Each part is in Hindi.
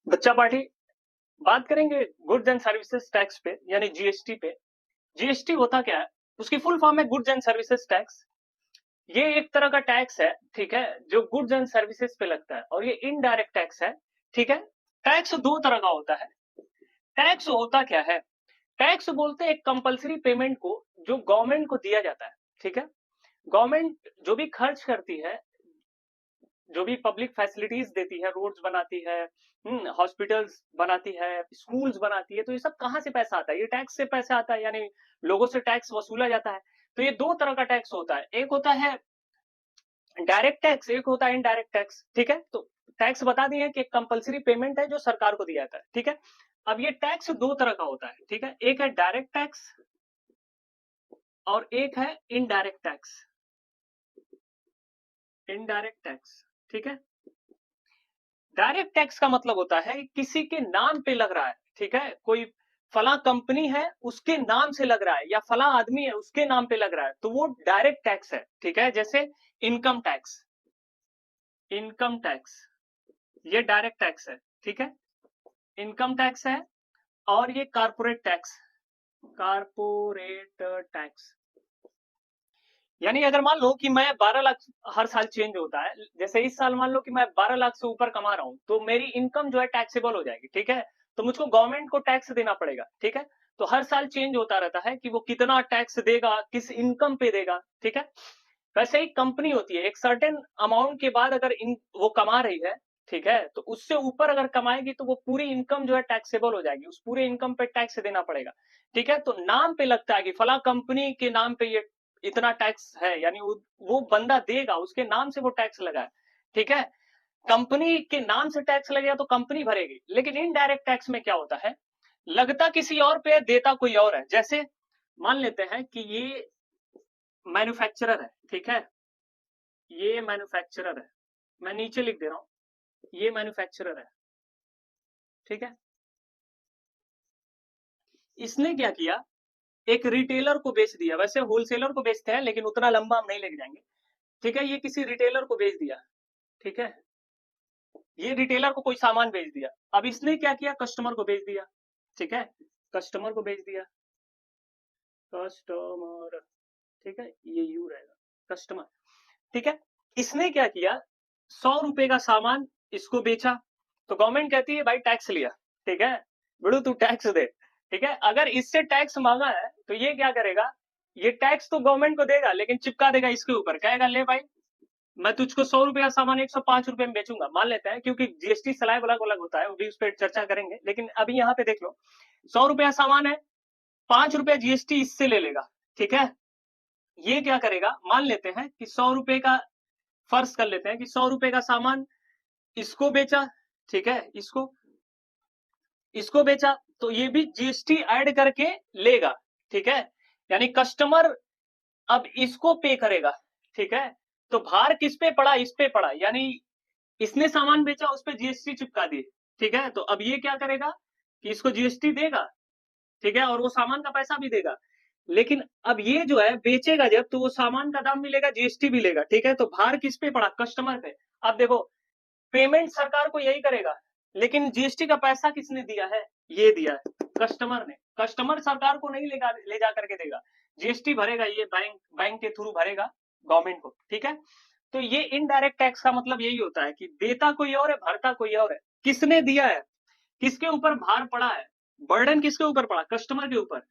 बच्चा पार्टी बात करेंगे गुड्स एंड सर्विसेज टैक्स पे यानी जीएसटी पे। जीएसटी होता क्या है? उसकी फुल फॉर्म है गुड्स एंड सर्विसेज टैक्स। ये एक तरह का टैक्स है, ठीक है, जो गुड्स एंड सर्विसेज पे लगता है और ये इनडायरेक्ट टैक्स है, ठीक है। टैक्स दो तरह का होता है। टैक्स होता क्या है? टैक्स बोलते हैं एक कंपलसरी पेमेंट को जो गवर्नमेंट को दिया जाता है, ठीक है। गवर्नमेंट जो भी खर्च करती है, जो भी पब्लिक फैसिलिटीज देती है, रोड्स बनाती है, हॉस्पिटल्स बनाती है, स्कूल्स बनाती है, तो ये सब कहाँ से पैसा आता है? ये टैक्स से पैसा आता है, यानी लोगों से टैक्स वसूला जाता है। तो ये दो तरह का टैक्स होता है, एक होता है डायरेक्ट टैक्स, एक होता है इनडायरेक्ट टैक्स, ठीक है। तो टैक्स बता दिए कि एक कंपलसरी पेमेंट है जो सरकार को दिया जाता है, ठीक है। अब ये टैक्स दो तरह का होता है, ठीक है, एक है डायरेक्ट टैक्स और एक है इनडायरेक्ट टैक्स। इनडायरेक्ट टैक्स, ठीक है। डायरेक्ट टैक्स का मतलब होता है किसी के नाम पे लग रहा है, ठीक है, कोई फला कंपनी है उसके नाम से लग रहा है या फला आदमी है उसके नाम पे लग रहा है, तो वो डायरेक्ट टैक्स है, ठीक है। जैसे इनकम टैक्स, इनकम टैक्स ये डायरेक्ट टैक्स है, ठीक है, इनकम टैक्स है। और ये कारपोरेट टैक्स, कारपोरेट टैक्स यानी अगर मान लो कि मैं 12 लाख हर साल चेंज होता है, जैसे इस साल मान लो कि मैं 12 लाख से ऊपर कमा रहा हूं, तो मेरी इनकम जो है टैक्सेबल हो जाएगी, ठीक है। तो मुझको गवर्नमेंट को टैक्स देना पड़ेगा, ठीक है। तो हर साल चेंज होता रहता है कि वो कितना टैक्स देगा, किस इनकम पे देगा, ठीक है। वैसे ही कंपनी होती है, एक सर्टेन अमाउंट के बाद अगर वो कमा रही है, ठीक है, तो उससे ऊपर अगर कमाएगी तो वो पूरी इनकम जो है टैक्सेबल हो जाएगी, उस पूरे इनकम पे टैक्स देना पड़ेगा, ठीक है। तो नाम पे लगता है कि फला कंपनी के नाम पे ये इतना टैक्स है, यानी वो बंदा देगा, उसके नाम से वो टैक्स लगा है, ठीक है। कंपनी के नाम से टैक्स लगेगा तो कंपनी भरेगी। लेकिन इनडायरेक्ट टैक्स में क्या होता है, लगता किसी और पे, देता कोई और है। जैसे मान लेते हैं कि ये मैन्युफैक्चरर है, ठीक है, ये मैन्युफैक्चरर है, मैं नीचे लिख दे रहा हूं, ये मैन्युफैक्चरर है, ठीक है। इसने क्या किया, एक रिटेलर को बेच दिया, वैसे होलसेलर को बेचते हैं लेकिन उतना लंबा हम नहीं लेके जाएंगे, ठीक है। ये किसी रिटेलर को बेच दिया, ठीक है, ये रिटेलर को कोई सामान बेच दिया। अब इसने क्या किया, कस्टमर को बेच दिया, ठीक है, कस्टमर को बेच दिया, कस्टमर, ठीक है, ये यू रहेगा, कस्टमर, ठीक है। इसने क्या किया, 100 रुपए का सामान इसको बेचा, तो गवर्नमेंट कहती है भाई टैक्स लिया, ठीक है, बिड़ू तू टैक्स दे, ठीक है। अगर इससे टैक्स मांगा है तो ये क्या करेगा, ये टैक्स तो गवर्नमेंट को देगा लेकिन चिपका देगा इसके ऊपर, कहेगा ले भाई मैं तुझको 100 रुपए का सामान 105 रुपए में बेचूंगा, मान लेते हैं, क्योंकि जीएसटी स्लैब अलग अलग होता है, वो भी उस पर चर्चा करेंगे। लेकिन अभी यहाँ पे देख लो, 100 रुपए का सामान है, 5 रुपए जीएसटी इससे ले लेगा, ठीक है। ये क्या करेगा, मान लेते हैं कि 100 रुपए का, फर्ज कर लेते हैं कि 100 रुपए का सामान इसको बेचा, ठीक है, इसको इसको बेचा, तो ये भी जीएसटी ऐड करके लेगा, ठीक है। यानी कस्टमर अब इसको पे करेगा, ठीक है। तो भार किस पे पड़ा, इस पे पड़ा, यानी इसने सामान बेचा, उस पे जीएसटी चिपका दी, ठीक है। तो अब ये क्या करेगा कि इसको जीएसटी देगा, ठीक है, और वो सामान का पैसा भी देगा। लेकिन अब ये जो है बेचेगा जब, तो वो सामान का दाम भी लेगा, जीएसटी भी लेगा, ठीक है। तो भार किस पे पड़ा, कस्टमर पे। अब देखो, पेमेंट सरकार को यही करेगा, लेकिन जीएसटी का पैसा किसने दिया है, ये दिया है कस्टमर ने। कस्टमर सरकार को नहीं ले जा करके देगा, जीएसटी भरेगा, ये बैंक बैंक के थ्रू भरेगा गवर्नमेंट को, ठीक है। तो ये इनडायरेक्ट टैक्स का मतलब यही होता है कि देता कोई और है, भरता कोई और है। किसने दिया है, किसके ऊपर भार पड़ा है, बर्डन किसके ऊपर पड़ा, कस्टमर के ऊपर।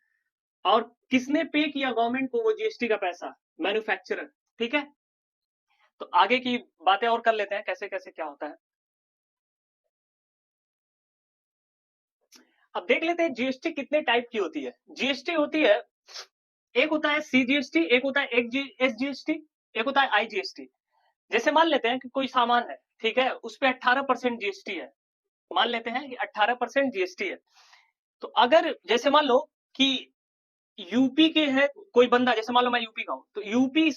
और किसने पे किया गवर्नमेंट को वो जीएसटी का पैसा, मैन्युफैक्चरर, ठीक है। तो आगे की बातें और कर लेते हैं, कैसे कैसे क्या होता है। अब देख लेते हैं जीएसटी कितने टाइप की होती है। जीएसटी होती है, एक होता है सीजीएसटी, एक होता है एसजीएसटी, एक होता है आईजीएसटी। जैसे मान लेते हैं कि कोई सामान है, ठीक है, उस पर 18% जीएसटी है, मान लेते हैं कि 18% जीएसटी है। तो अगर जैसे मान लो कि यूपी के है कोई बंदा, जैसे मान लो मैं यूपी का हूं, तो यूपी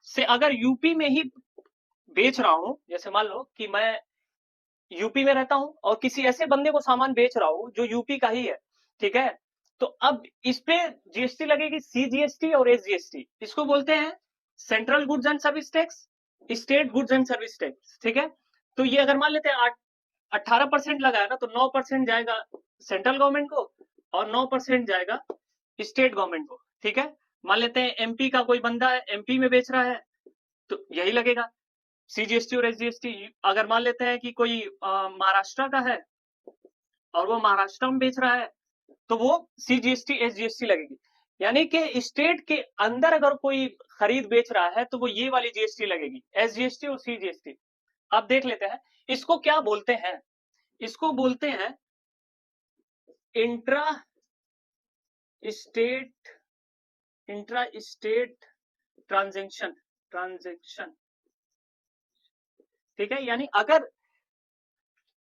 से अगर यूपी में ही बेच रहा हूं, जैसे मान लो कि मैं यूपी में रहता हूं और किसी ऐसे बंदे को सामान बेच रहा हूं जो यूपी का ही है, ठीक है। तो अब इस पे जीएसटी लगेगी, सीजीएसटी और एसजीएसटी। इसको बोलते हैं central goods and service tax, state goods and service tax, ठीक है। तो ये अगर मान लेते हैं 18% लगाया ना, तो 9% जाएगा सेंट्रल गवर्नमेंट को और 9% जाएगा स्टेट गवर्नमेंट को, ठीक है। मान लेते हैं एमपी का कोई बंदा है, एमपी में बेच रहा है, तो यही लगेगा सीजीएसटी और एसजीएसटी। अगर मान लेते हैं कि कोई महाराष्ट्र का है और वो महाराष्ट्र में बेच रहा है, तो वो सीजीएसटी एसजीएसटी लगेगी। यानी कि स्टेट के अंदर अगर कोई खरीद बेच रहा है तो वो ये वाली जीएसटी लगेगी, एसजीएसटी और सीजीएसटी। अब देख लेते हैं इसको क्या बोलते हैं। इसको बोलते हैं इंट्रा स्टेट ट्रांजैक्शन, ठीक है। यानी अगर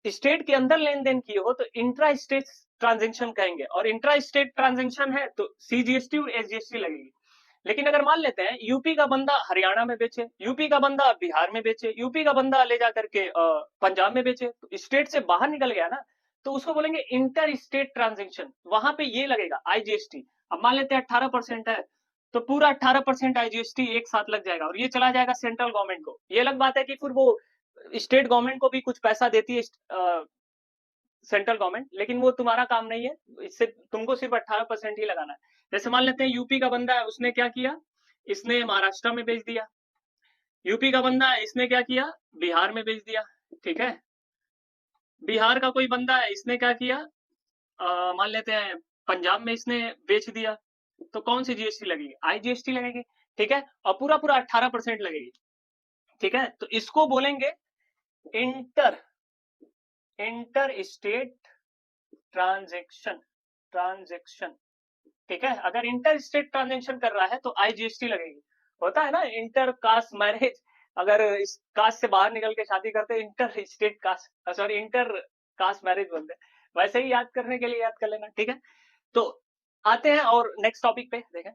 स्टेट के अंदर लेन देन किए हो तो इंट्रा स्टेट ट्रांजैक्शन कहेंगे, और इंट्रा स्टेट ट्रांजैक्शन है तो सीजीएसटी और एसजीएसटी लगेगी। लेकिन अगर मान लेते हैं यूपी का बंदा हरियाणा में बेचे, यूपी का बंदा बिहार में बेचे, यूपी का बंदा ले जाकर के पंजाब में बेचे, तो स्टेट से बाहर निकल गया ना, तो उसको बोलेंगे इंटर स्टेट ट्रांजैक्शन, वहां पे ये लगेगा आईजीएसटी। अब मान लेते हैं 18% है, तो पूरा 18% आईजीएसटी एक साथ लग जाएगा और ये चला जाएगा सेंट्रल गवर्नमेंट को। ये अलग बात है कि फिर वो स्टेट गवर्नमेंट को भी कुछ पैसा देती है सेंट्रल गवर्नमेंट, लेकिन वो तुम्हारा काम नहीं है, इससे तुमको सिर्फ 18% ही लगाना है। जैसे मान लेते हैं यूपी का बंदा है, उसने क्या किया, इसने महाराष्ट्र में बेच दिया। यूपी का बंदा है, इसने क्या किया, बिहार में बेच दिया, ठीक है। बिहार का कोई बंदा है, इसने क्या किया, मान लेते हैं पंजाब में इसने बेच दिया, तो कौन सी जीएसटी लगेगी, आईजीएसटी लगेगी, ठीक है। और पूरा पूरा 18% लगेगी, ठीक है। तो इसको बोलेंगे इंटर स्टेट ट्रांजैक्शन, ठीक है। अगर इंटर स्टेट ट्रांजैक्शन कर रहा है तो आईजीएसटी लगेगी। होता है ना इंटर कास्ट मैरिज, अगर इस कास्ट से बाहर निकल के शादी करते हैं inter state caste, sorry inter caste marriage बोलते हैं। वैसे ही याद करने के लिए याद कर लेना, ठीक है। तो आते हैं और नेक्स्ट टॉपिक पे देखें।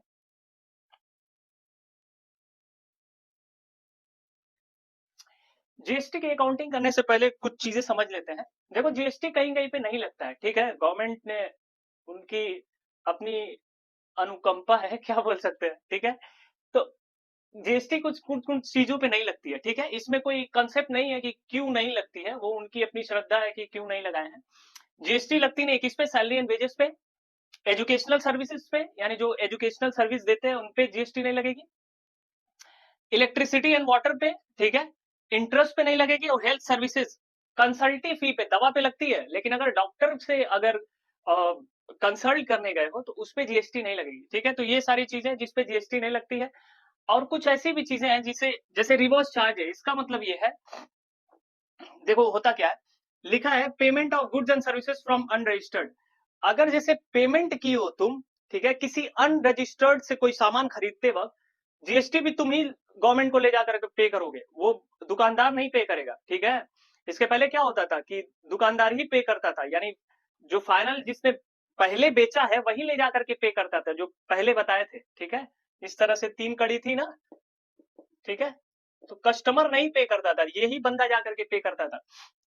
जीएसटी की अकाउंटिंग करने से पहले कुछ चीजें समझ लेते हैं। देखो जीएसटी कहीं कहीं पे नहीं लगता है, ठीक है। गवर्नमेंट ने उनकी अपनी अनुकंपा है, क्या बोल सकते हैं, ठीक है। तो जीएसटी कुछ कुछ कुछ चीजों पे नहीं लगती है, ठीक है। इसमें कोई कंसेप्ट नहीं है कि क्यों नहीं लगती है, वो उनकी अपनी श्रद्धा है कि क्यों नहीं लगाए हैं। जीएसटी लगती नहीं किस पे, सैलरी एंड वेजेस पे, एजुकेशनल सर्विसेज पे, यानी जो एजुकेशनल सर्विस देते हैं उन पे जीएसटी नहीं लगेगी, इलेक्ट्रिसिटी एंड वाटर पे, ठीक है, इंटरेस्ट पे नहीं लगेगी, और हेल्थ सर्विसेज कंसल्टी फी पे, दवा पे लगती है। लेकिन अगर डॉक्टर से अगर कंसल्ट करने गए हो तो उस पे जीएसटी नहीं लगेगी, ठीक है। तो ये सारी चीजें जिसपे जीएसटी नहीं लगती है। और कुछ ऐसी भी चीजें हैं जिसे, जैसे रिवर्स चार्ज है, इसका मतलब ये है, देखो होता क्या है, लिखा है payment of goods and services from unregistered. अगर जैसे पेमेंट की हो तुम, ठीक है, किसी अनरजिस्टर्ड से कोई सामान खरीदते वक्त, जीएसटी भी तुम ही गवर्नमेंट को ले जाकर पे करोगे, वो दुकानदार नहीं पे करेगा, ठीक है। इसके पहले क्या होता था कि दुकानदार ही पे करता था, यानी जो फाइनल जिसने पहले बेचा है वही ले जाकर के पे करता था, जो पहले बताए थे, ठीक है। इस तरह से 3 कड़ी थी ना, ठीक है। तो कस्टमर नहीं पे करता था, यही बंदा जाकर के पे करता था।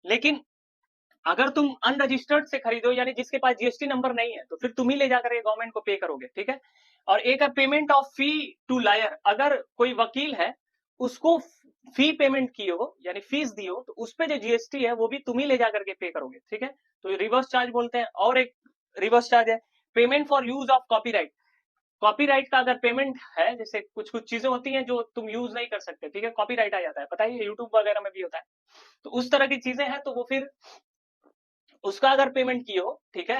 लेकिन अगर तुम अनरजिस्टर्ड से खरीदो, यानी जिसके पास जीएसटी नंबर नहीं है, तो फिर तुम ही ले जाकर के गवर्नमेंट को पे करोगे, ठीक है। और एक है payment of fee to lawyer, अगर कोई वकील है उसको फी पेमेंट की हो, यानी फीस दी हो, तो उस पे जो जीएसटी है वो भी तुम ही ले जाकर के पे करोगे, ठीक है। तो रिवर्स चार्ज बोलते हैं। और एक रिवर्स चार्ज है payment for use of copyright. Copyright का अगर पेमेंट है, जैसे कुछ कुछ चीजें होती हैं जो तुम यूज नहीं कर सकते, ठीक है, कॉपीराइट आ जाता है, पता है, यूट्यूब वगैरह में भी होता है। तो उस तरह की चीजें हैं, तो वो फिर उसका अगर पेमेंट किए हो, ठीक है,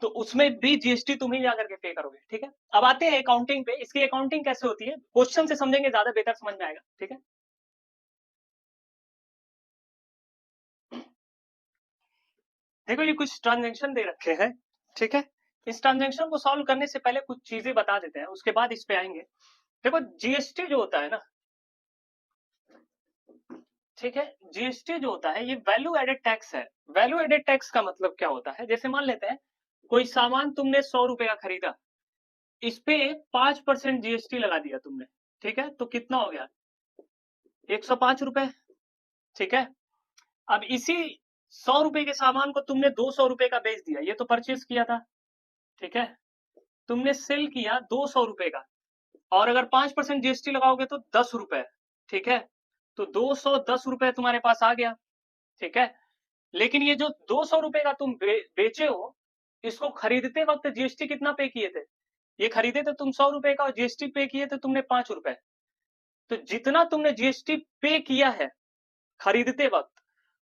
तो उसमें भी जीएसटी तुम ही जाकर के पे करोगे, ठीक है। अब आते हैं अकाउंटिंग पे। इसकी अकाउंटिंग कैसे होती है, क्वेश्चन से समझेंगे ज्यादा बेहतर समझ में आएगा, ठीक है। देखो ये कुछ ट्रांजेक्शन दे रखे हैं, ठीक है। इस ट्रांजेक्शन को सॉल्व करने से पहले कुछ चीजें बता देते हैं, उसके बाद इस पे आएंगे। देखो जीएसटी जो होता है ना, ठीक है, जीएसटी जो होता है ये वैल्यू एडेड टैक्स है। वैल्यू एडेड टैक्स का मतलब क्या होता है, जैसे मान लेते हैं कोई सामान तुमने 100 रुपए का खरीदा, इस पे 5% जीएसटी लगा दिया तुमने, ठीक है, तो कितना हो गया, 105 रुपए, ठीक है। अब इसी 100 रुपए के सामान को तुमने 200 रुपए का बेच दिया, ये तो परचेज किया था, ठीक है। तुमने सेल किया 200 रुपए का, और अगर 5% जीएसटी लगाओगे तो 10 रुपए, ठीक है। तो 210 रुपए तुम्हारे पास आ गया, ठीक है। लेकिन ये जो 200 रुपए का तुम बेचे हो, इसको खरीदते वक्त जीएसटी कितना पे किए थे? ये खरीदे थे तुम 100 रुपए का और जीएसटी पे किए थे तुमने 5 रुपए। तो जितना तुमने जीएसटी पे किया है खरीदते वक्त,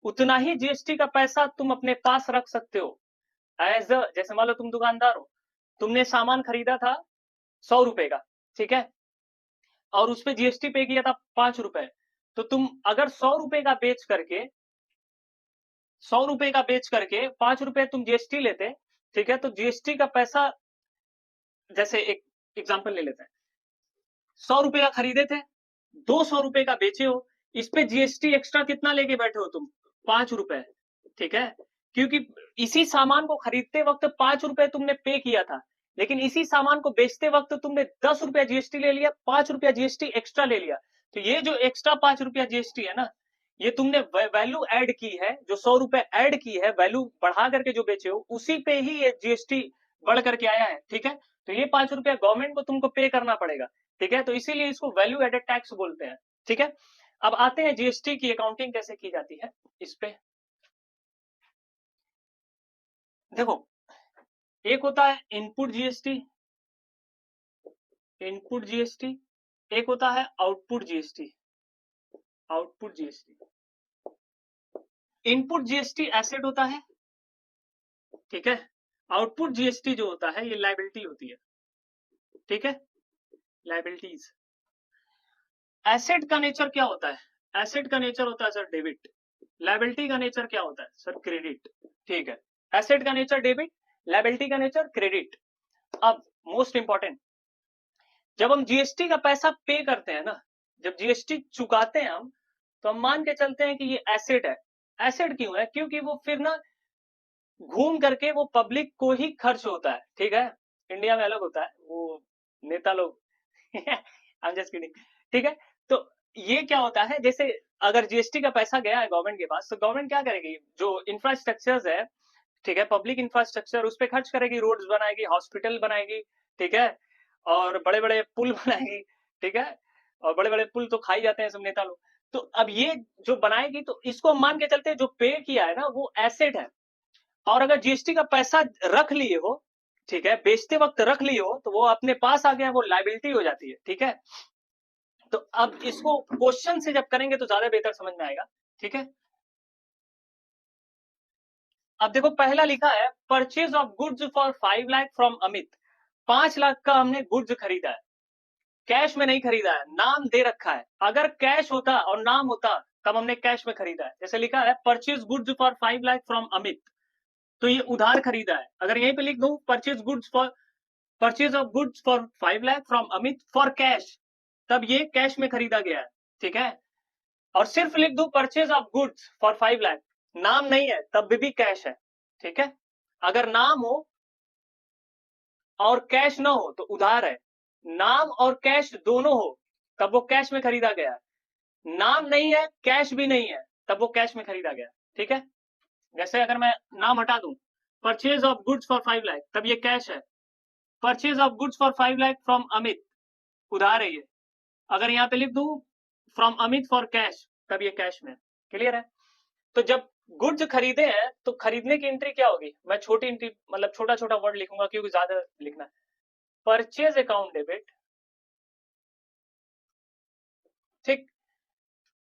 उतना ही जीएसटी का पैसा तुम अपने पास रख सकते हो। एज अ, जैसे मान लो तुम दुकानदार हो, तुमने सामान खरीदा था 100 रुपए का, ठीक है, और उस पे जीएसटी पे किया था 5 रुपए। तो तुम अगर 100 रुपए का बेच करके 100 रुपए का बेच करके 5 रुपए तुम जीएसटी लेते, ठीक है, तो जीएसटी का पैसा, जैसे एक एग्जांपल ले लेते हैं, 100 रुपए का खरीदे थे, 200 रुपए का बेचे हो, इस पे जीएसटी एक्स्ट्रा कितना लेके बैठे हो तुम? 5 रुपए, ठीक है, क्योंकि इसी सामान को खरीदते वक्त 5 रुपए तुमने पे किया था, लेकिन इसी सामान को बेचते वक्त तुमने 10 रुपया जीएसटी ले लिया, 5 रुपया जीएसटी एक्स्ट्रा ले लिया। तो ये जो एक्स्ट्रा 5 रुपया जीएसटी है ना, ये तुमने वैल्यू ऐड की है, जो 100 रुपए ऐड की है, वैल्यू बढ़ा करके जो बेचे हो, उसी पे ही ये जीएसटी बढ़ करके आया है, ठीक है। तो ये 5 रुपया गवर्नमेंट को तुमको पे करना पड़ेगा, ठीक है, तो इसीलिए इसको वैल्यू एडेड टैक्स बोलते हैं, ठीक है। अब आते हैं जीएसटी की अकाउंटिंग कैसे की जाती है इस पे। देखो, एक होता है इनपुट जीएसटी, इनपुट जीएसटी, एक होता है output GST, output GST. Input GST asset होता है, ठीक है, आउटपुट जीएसटी जो होता है ये लायबिलिटी होती है, ठीक है, लायबिलिटीज। एसेट का नेचर क्या होता है? एसेट का नेचर होता है सर डेबिट। लायबिलिटी का नेचर क्या होता है सर? क्रेडिट, ठीक है। एसेट का नेचर डेबिट, लायबिलिटी का नेचर क्रेडिट। अब मोस्ट इंपॉर्टेंट, जब हम जीएसटी का पैसा पे करते हैं ना, जब जीएसटी चुकाते हैं हम, तो हम मान के चलते हैं कि ये एसेट है। एसेट क्यों है? क्योंकि वो फिर ना घूम करके वो पब्लिक को ही खर्च होता है, ठीक है। इंडिया में अलग होता है, वो नेता लोग आई एम जस्ट किडिंग, ठीक है। तो ये क्या होता है, जैसे अगर जीएसटी का पैसा गया है गवर्नमेंट के पास, तो गवर्नमेंट क्या करेगी? जो इंफ्रास्ट्रक्चर्स है, ठीक है, पब्लिक इंफ्रास्ट्रक्चर, उस पर खर्च करेगी, रोड्स बनाएगी, हॉस्पिटल बनाएगी, ठीक है, और बड़े बड़े पुल बनाएगी, ठीक है, और बड़े बड़े पुल तो खाई जाते हैं सब नेता लोग। तो अब ये जो बनाएगी, तो इसको हम मान के चलते हैं जो पे किया है ना वो एसेट है। और अगर जीएसटी का पैसा रख लिए हो, ठीक है, बेचते वक्त रख लिए हो, तो वो अपने पास आ गया, वो लायबिलिटी हो जाती है, ठीक है। तो अब इसको क्वेश्चन से जब करेंगे तो ज्यादा बेहतर समझ में आएगा, ठीक है। अब देखो, पहला लिखा है purchase of goods for 5 lakh from Amit. 5 lakh का हमने गुड्स खरीदा है, कैश में नहीं खरीदा है, नाम दे रखा है। अगर कैश होता और नाम होता तब हमने कैश में खरीदा है। जैसे लिखा है purchase goods for 5 lakh from Amit, तो ये उधार खरीदा है। अगर यहीं पे लिख दूं purchase goods for, purchase of goods for 5 lakh from Amit for cash, तब ये कैश में खरीदा गया है, ठीक है। और सिर्फ लिख दूं purchase of goods for 5 lakh, नाम नहीं है, तब भी कैश है, ठीक है। अगर नाम हो और कैश ना हो तो उधार है। नाम और कैश दोनों हो तब वो कैश में खरीदा गया है। नाम नहीं है, कैश भी नहीं है, तब वो कैश में खरीदा गया, ठीक है। जैसे अगर मैं नाम हटा दूं, purchase of goods for 5 lakh, तब ये कैश है। Purchase of goods for 5 lakh from Amit, उधार है ये। अगर यहाँ पे लिख दूं फ्रॉम अमित फॉर कैश, तब ये कैश में। क्लियर है? तो जब गुड्स खरीदे हैं तो खरीदने की एंट्री क्या होगी? मैं छोटी एंट्री, मतलब छोटा छोटा वर्ड लिखूंगा क्योंकि ज्यादा लिखना है। परचेज अकाउंट डेबिट, ठीक।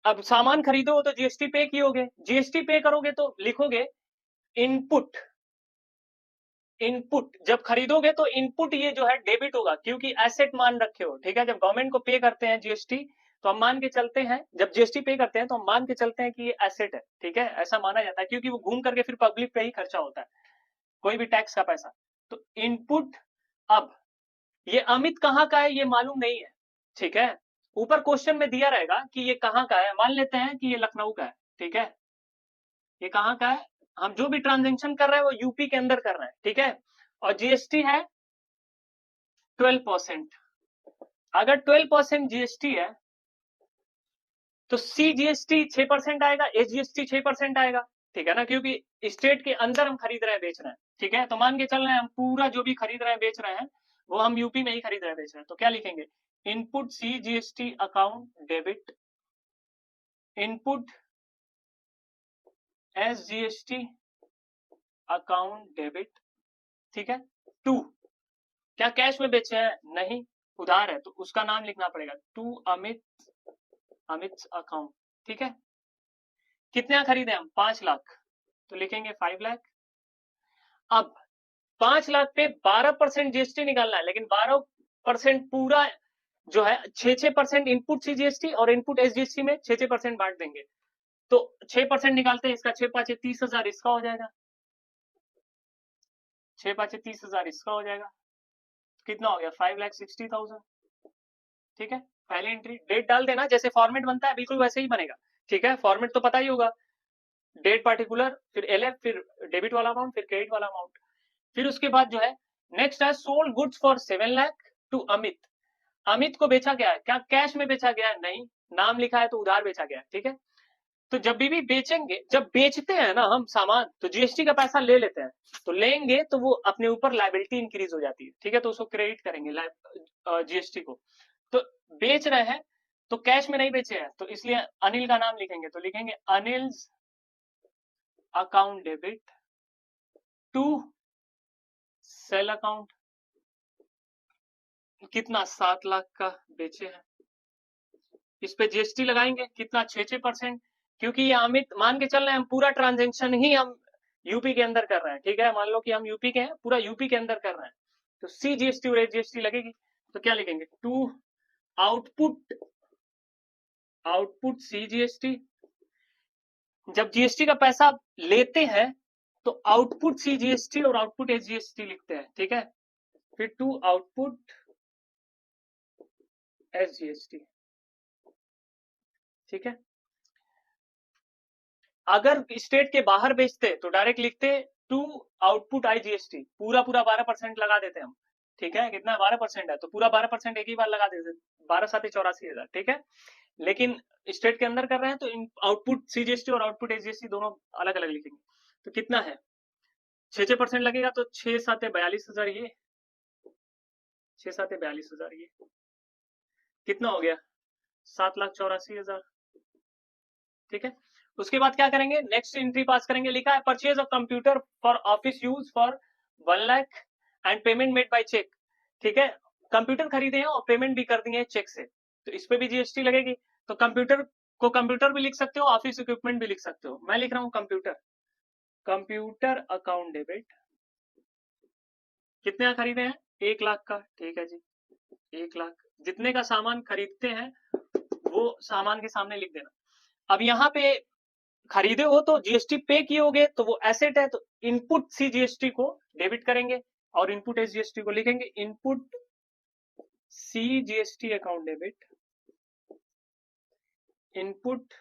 अब सामान खरीदो तो जीएसटी पे कियोगे, जीएसटी पे करोगे तो लिखोगे इनपुट। इनपुट जब खरीदोगे तो इनपुट ये जो है डेबिट होगा, क्योंकि एसेट मान रखे हो, ठीक है। जब गवर्नमेंट को पे करते हैं जीएसटी, तो हम मान के चलते हैं, जब जीएसटी पे करते हैं तो हम मान के चलते हैं कि ये एसेट है, ठीक है, ऐसा माना जाता है, क्योंकि वो घूम करके फिर पब्लिक पे ही खर्चा होता है, कोई भी टैक्स का पैसा। तो इनपुट, अब ये अमित कहाँ का है ये मालूम नहीं है, ठीक है। ऊपर क्वेश्चन में दिया रहेगा कि ये कहाँ का है, मान लेते हैं कि ये लखनऊ का है, ठीक है। ये कहाँ का है? हम जो भी ट्रांजेक्शन कर रहे हैं वो यूपी के अंदर कर रहे हैं, ठीक है। और जीएसटी है 12%। अगर 12% जीएसटी है तो सी जीएसटी 6% आएगा, एस जीएसटी 6% आएगा, ठीक है ना, क्योंकि स्टेट के अंदर हम खरीद रहे हैं, बेच रहे हैं, ठीक है। तो मान के चल रहे हैं हम पूरा जो भी खरीद रहे हैं बेच रहे हैं वो हम यूपी में ही खरीद रहे हैं बेच रहे हैं। तो क्या लिखेंगे? Input C GST account debit, input SGST account debit, ठीक है। टू, क्या कैश में बेचे हैं? नहीं, उधार है, तो उसका नाम लिखना पड़ेगा, टू अमित, अमित अकाउंट, ठीक है। कितना खरीदे हम? 5 लाख, तो लिखेंगे 5 लाख। अब 5 लाख पे 12% जीएसटी निकालना है, लेकिन 12% पूरा जो है 6% इनपुट सी जीएसटी और इनपुट एसजीएसटी में 6% बांट देंगे, तो 6% निकालते हैं, इसका 6 5 30,000 इसका हो जाएगा, 6 5 30,000 इसका हो जाएगा, कितना हो गया? 5,60,000, ठीक है। पहली एंट्री डेट डाल देना, जैसे फॉर्मेट बनता है बिल्कुल वैसे ही बनेगा, ठीक है। फॉर्मेट तो पता ही होगा, डेट पार्टिकुलर, फिर एलएफ, फिर डेबिट वाला अमाउंट, फिर क्रेडिट वाला अमाउंट। फिर उसके बाद जो है नेक्स्ट है sold goods for 7 lakh to Amit. Amit को बेचा गया है, क्या कैश में बेचा गया है? नहीं, नाम लिखा है तो उधार बेचा गया है, ठीक है। तो जब भी बेचेंगे, जब बेचते हैं ना हम सामान, तो जीएसटी का पैसा ले लेते हैं, तो लेंगे तो वो अपने ऊपर लायबिलिटी इंक्रीज हो जाती है, ठीक है, तो उसको क्रेडिट करेंगे जीएसटी को। तो बेच रहे हैं तो कैश में नहीं बेचे हैं, तो इसलिए अनिल का नाम लिखेंगे, तो लिखेंगे Anil account debit to sale account. कितना? 7 लाख का बेचे हैं, इस पे जीएसटी लगाएंगे, कितना? 6%, क्योंकि ये अमित मान के चल रहे हैं, हम पूरा ट्रांजेक्शन ही हम यूपी के अंदर कर रहे हैं, ठीक है। मान लो कि हम यूपी के हैं, पूरा यूपी के अंदर कर रहे हैं, तो सी जीएसटी और जीएसटी लगेगी, तो क्या लिखेंगे? To output, output C GST. जब जीएसटी का पैसा लेते हैं तो आउटपुट सी जीएसटी और आउटपुट एस जीएसटी लिखते हैं, ठीक है। फिर टू आउटपुट एस जीएसटी, ठीक है। अगर स्टेट के बाहर बेचते तो डायरेक्ट लिखते टू आउटपुट आई जीएसटी, पूरा 12% लगा देते हम, ठीक है। कितना? 12% है, तो पूरा 12% एक ही बार लगा देते, 12 7 84,000, ठीक है। लेकिन स्टेट के अंदर कर रहे हैं तो आउटपुट सीजीएसटी और आउटपुट एसजीएसटी दोनों अलग अलग लिखेंगे। तो कितना है? 6% लगेगा, तो 6 7 42,000, ये 6 7 42,000, ये कितना हो गया? 7,84,000, ठीक है। उसके बाद क्या करेंगे? नेक्स्ट एंट्री पास करेंगे, लिखा है purchase of computer for office use for 1 lakh and payment made by cheque, ठीक है। कंप्यूटर खरीदे हैं और पेमेंट भी कर दिए हैं चेक से, तो इस पे भी जीएसटी लगेगी। तो कंप्यूटर को कंप्यूटर भी लिख सकते हो, ऑफिस इक्विपमेंट भी लिख सकते हो, मैं लिख रहा हूं कंप्यूटर, कंप्यूटर अकाउंट डेबिट। कितने का खरीदे हैं? 1 लाख का, ठीक है जी, 1 लाख। जितने का सामान खरीदते हैं वो सामान के सामने लिख देना। अब यहाँ पे खरीदे हो तो जीएसटी पे किए होगे, तो वो एसेट है, तो इनपुट सी जीएसटी को डेबिट करेंगे और इनपुट एस जीएसटी को लिखेंगे input C GST account debit, input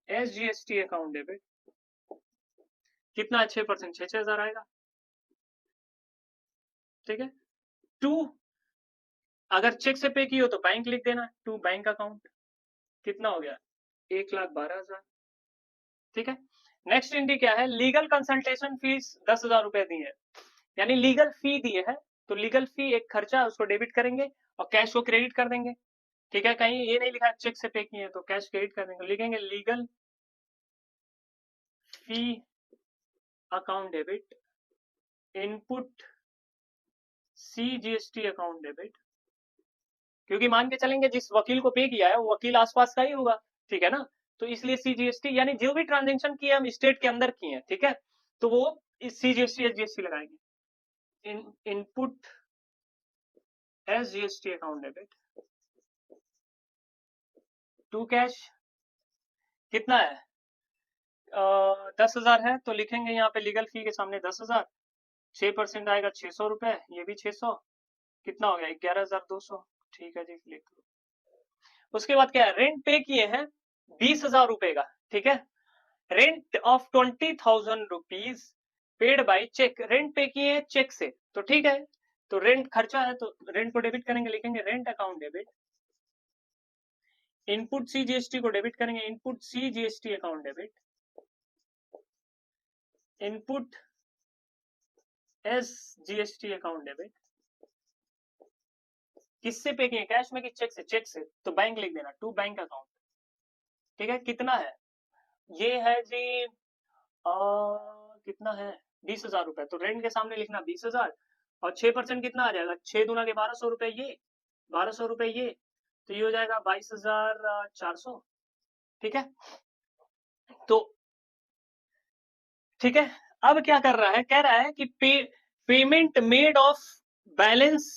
S GST account debit. कितना? 6%, 6,000 आएगा, ठीक है। टू, अगर चेक से पे की हो तो बैंक लिख देना, टू बैंक अकाउंट। कितना हो गया? 1,12,000, ठीक है। नेक्स्ट एंट्री क्या है? लीगल कंसल्टेशन फीस 10,000 रुपए दी है, यानी लीगल फी दिए है, तो लीगल फी एक खर्चा है, उसको डेबिट करेंगे और कैश को क्रेडिट कर देंगे, ठीक है। कहीं ये नहीं लिखा चेक से पे किए तो कैश क्रेडिट कर देंगे, लिखेंगे legal fee account debit, input C GST account debit, क्योंकि मान के चलेंगे जिस वकील को पे किया है वो वकील आसपास का ही होगा, ठीक है ना, तो इसलिए सीजीएसटी, यानी जो भी ट्रांजेक्शन किए हम स्टेट के अंदर किए हैं, ठीक है, तो वो इस सीजीएसटी एसजीएसटी लगाएंगे। Input SGST account debit to cash. कितना है? 10,000 है, तो लिखेंगे यहाँ पे लीगल फी के सामने 10,000, 6% आएगा 600 रुपए, ये भी 600, कितना हो गया? 11,200, ठीक है जी, लिख लो। उसके बाद क्या है? रेंट पे किए हैं 20,000 रुपए का, ठीक है। Rent of 20,000 rupees paid by cheque, rent pay किए हैं चेक से, तो ठीक है, तो रेंट खर्चा है तो रेंट को डेबिट करेंगे, लिखेंगे rent account debit, input C GST को डेबिट करेंगे, input C GST account debit, input S GST account debit. किससे पे किए? कैश में कि चेक से? चेक से, तो बैंक लिख देना, टू बैंक अकाउंट, ठीक है। कितना है? ये है जी कितना है, 20,000 रुपए। तो रेंट के सामने लिखना 20,000, और 6% कितना आ जाएगा, 6 दूना के 1200 रुपए, ये 1200 रुपए ये, तो ये हो जाएगा 22,400। ठीक है, तो ठीक है। अब क्या कर रहा है, कह रहा है कि payment made of balance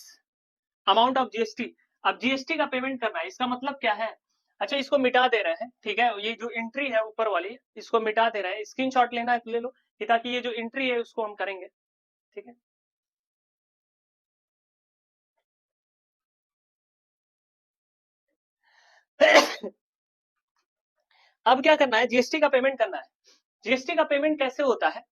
amount of GST. अब जीएसटी का पेमेंट करना है, इसका मतलब क्या है। अच्छा, इसको मिटा दे रहे हैं, ठीक है, ये जो एंट्री है ऊपर वाली, इसको मिटा दे रहे हैं। स्क्रीनशॉट लेना है तो ले लो, ताकि ये जो एंट्री है उसको हम करेंगे। ठीक है, अब क्या करना है, जीएसटी का पेमेंट करना है। जीएसटी का पेमेंट कैसे होता है,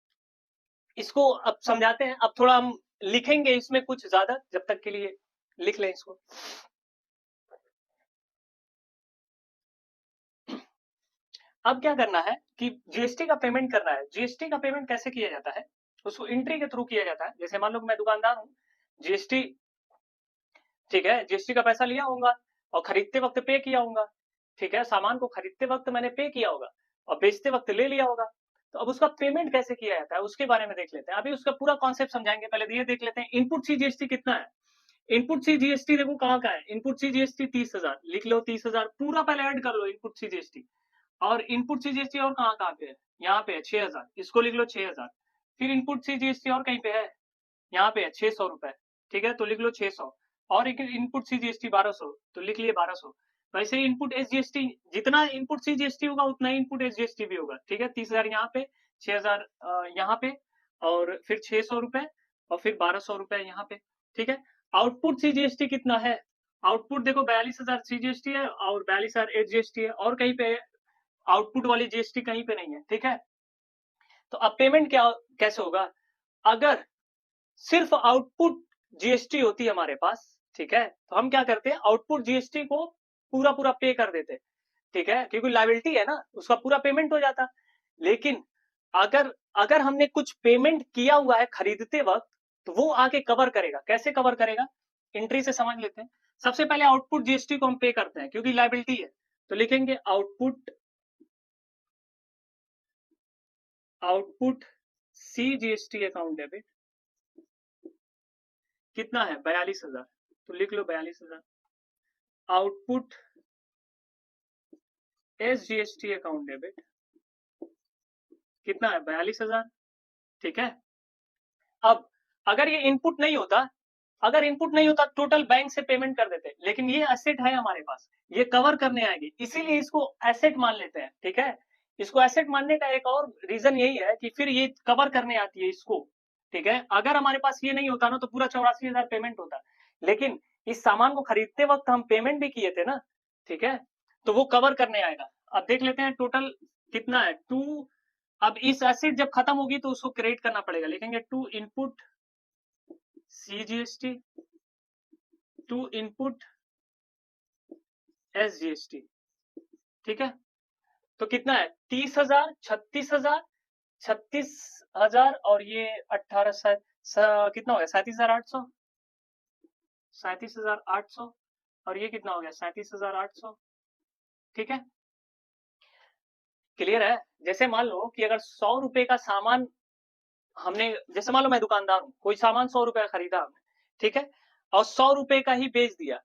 इसको अब समझाते हैं। अब थोड़ा हम लिखेंगे इसमें कुछ ज्यादा, जब तक के लिए लिख लें इसको। अब क्या करना है कि जीएसटी का पेमेंट करना है। जीएसटी का पेमेंट कैसे किया जाता है, उसको एंट्री के थ्रू किया जाता है। जैसे मान लो मैं दुकानदार हूँ, जीएसटी, ठीक है, जीएसटी का पैसा लिया होगा और खरीदते वक्त पे किया होगा। ठीक है, सामान को खरीदते वक्त मैंने पे किया होगा और बेचते वक्त ले लिया होगा। तो अब उसका पेमेंट कैसे किया जाता है उसके बारे में देख लेते हैं। अभी उसका पूरा कॉन्सेप्ट समझाएंगे, पहले तो ये देख लेते हैं इनपुट सी जीएसटी कितना है। इनपुट सी जीएसटी देखो कहाँ का है, इनपुट सी जीएसटी 30,000, लिख लो 30,000 पूरा, पहले ऐड कर लो इनपुट सी जीएसटी। और इनपुट सी जीएसटी और कहाँ कहाँ पे है, यहाँ पे है 6,000, इसको लिख लो 6,000। फिर इनपुट सी जीएसटी और कहीं पे है, यहाँ पे है 600 रुपए। ठीक है, तो लिख लो 600। और एक इनपुट सी जीएसटी 1200, तो लिख लिए 1200। वैसे ही इनपुट एस जीएसटी, जितना इनपुट सी जीएसटी होगा उतना ही इनपुट एस जीएसटी भी होगा। ठीक है, 30,000 यहाँ पे, 6,000 यहाँ पे, और फिर 600 रुपए, और फिर 1200 रुपए यहाँ पे। ठीक है, आउटपुट सी जीएसटी कितना है, आउटपुट देखो 42,000 सी जीएसटी है और 42,000 एस जीएसटी है, और कहीं पे आउटपुट वाली जीएसटी कहीं पे नहीं है। ठीक है, तो अब पेमेंट क्या कैसे होगा, अगर सिर्फ आउटपुट जीएसटी होती है हमारे पास, ठीक है, तो हम क्या करते हैं, आउटपुट जीएसटी को पूरा पूरा पे कर देते हैं। ठीक है, क्योंकि लाइबिलिटी है ना, उसका पूरा पेमेंट हो जाता। लेकिन अगर अगर हमने कुछ पेमेंट किया हुआ है खरीदते वक्त, तो वो आके कवर करेगा। कैसे कवर करेगा, एंट्री से समझ लेते हैं। सबसे पहले आउटपुट जीएसटी को हम पे करते हैं क्योंकि लाइबिलिटी है, तो लिखेंगे output C GST account debit, कितना है 42,000, तो लिख लो 42,000। Output S GST account debit कितना है 42,000। ठीक है, अब अगर ये इनपुट नहीं होता, अगर इनपुट नहीं होता टोटल बैंक से पेमेंट कर देते, लेकिन ये एसेट है हमारे पास, ये कवर करने आएगी, इसीलिए इसको एसेट मान लेते हैं। ठीक है, इसको एसेट मानने का एक और रीजन यही है कि फिर ये कवर करने आती है इसको। ठीक है, अगर हमारे पास ये नहीं होता ना तो पूरा 84,000 पेमेंट होता, लेकिन इस सामान को खरीदते वक्त हम पेमेंट भी किए थे ना। ठीक है, तो वो कवर करने आएगा। अब देख लेते हैं टोटल कितना है, टू। अब इस एसेट जब खत्म होगी तो उसको क्रिएट करना पड़ेगा, लिखेंगे to input CGST, to input SGST. ठीक है, तो कितना है 30,000, 36,000, 36,000, और ये 18 कितना हो गया 37,800, 37,800, और ये कितना हो गया 37,800। ठीक है, क्लियर है। जैसे मान लो कि अगर 100 रुपए का सामान हमने, जैसे मान लो मैं दुकानदार हूँ, कोई सामान 100 रुपए का खरीदा हमने, ठीक है, और 100 रुपए का ही बेच दिया,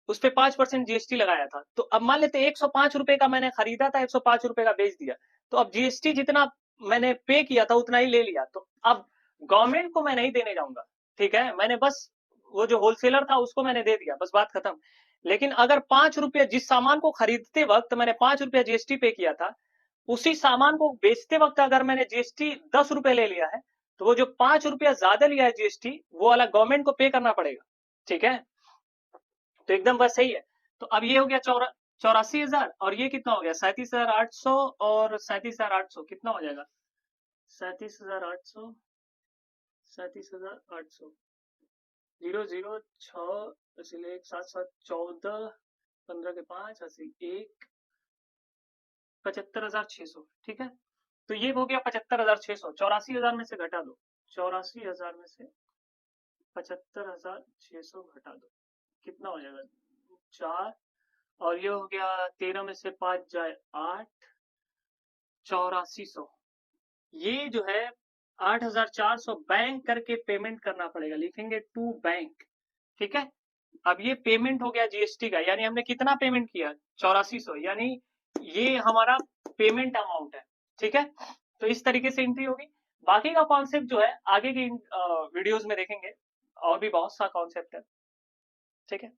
उस पे 5% जीएसटी लगाया था। तो अब मान लेते 105 रुपए का मैंने खरीदा था, 105 रुपए का बेच दिया, तो अब जीएसटी जितना मैंने पे किया था उतना ही ले लिया, तो अब गवर्नमेंट को मैं नहीं देने जाऊंगा। ठीक है, मैंने बस वो जो होलसेलर था उसको मैंने दे दिया, बस बात खत्म। लेकिन अगर 5 रुपया, जिस सामान को खरीदते वक्त मैंने 5 रुपया जीएसटी पे किया था, उसी सामान को बेचते वक्त अगर मैंने जीएसटी 10 रुपए ले लिया है, तो वो जो 5 रुपया ज्यादा लिया है जीएसटी, वो वाला गवर्नमेंट को पे करना पड़ेगा। ठीक है, तो एकदम बस सही है। तो अब ये हो गया 84,000, और ये कितना हो गया 37,800, और 37,800 कितना हो जाएगा 37,800, 37,800, 006, इसलिए 7 7 14, 15 के 5 अस्सी, 1, 75,600। ठीक है, तो ये हो गया 75,600, 84,000 में से घटा दो, 84,000 में से 75,600 घटा दो, कितना हो जाएगा 4, और ये हो गया 13 में से 5 जाए 8, 8400, ये जो है 8400 बैंक करके पेमेंट करना पड़ेगा, लिखेंगे टू बैंक, ठीक है। अब ये पेमेंट हो गया जीएसटी का, यानी हमने कितना पेमेंट किया 8400, यानी ये हमारा पेमेंट अमाउंट है, ठीक है। तो इस तरीके से एंट्री होगी। बाकी का कॉन्सेप्ट जो है आगे की वीडियोस में देखेंगे, और भी बहुत सा कॉन्सेप्ट है, ठीक है।